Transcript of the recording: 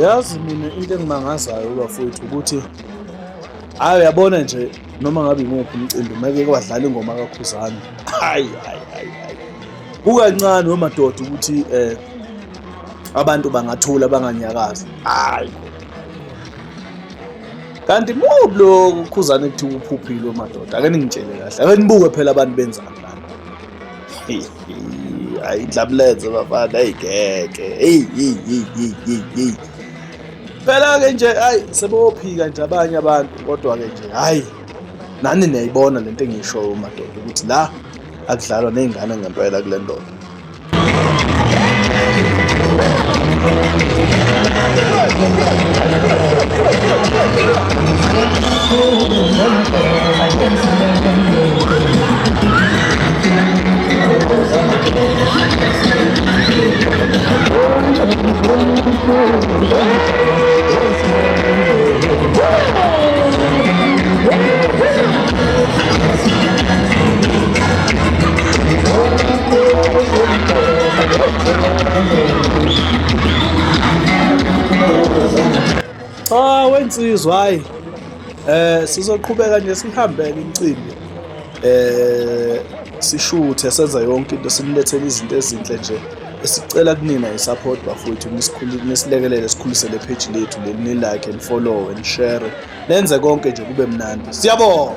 Yazi mina into engimangazayo bafowethu ukuthi hayi uyabona nje noma ngabe imuphi umcimbi make kwadlala ingoma kaKhuzani. Hayi. Kukancane wemadoda ukuthi abantu bangathula banganyakazi. Hayi. Kanti mubi lo Khuzani ekuthiwa uphuphile wemadoda. Ake ningitshele kahle. Ake nibuke phela abantu benzani lana. Hayi indlabulenze bafana ayigeke. Hey. Phela-ke nje hayi sebeyophika nje abanye abantu kodwa-ke nje hhayi nani niyayibona lento engiyishoyo madoda ukuthi la akudlalwa ney'ngane ngempela kule ndoda. Wensizwa hhayi sizoqhubeka nje sihambele imicimbi sishuthe senza yonke into sinilethele izinto ezinhle nje esicela kunina i-support bafowethu nisilekelele sikhulise le page lethu leli ni-like and follow and share nenze konke nje kube mnandi siyabonga.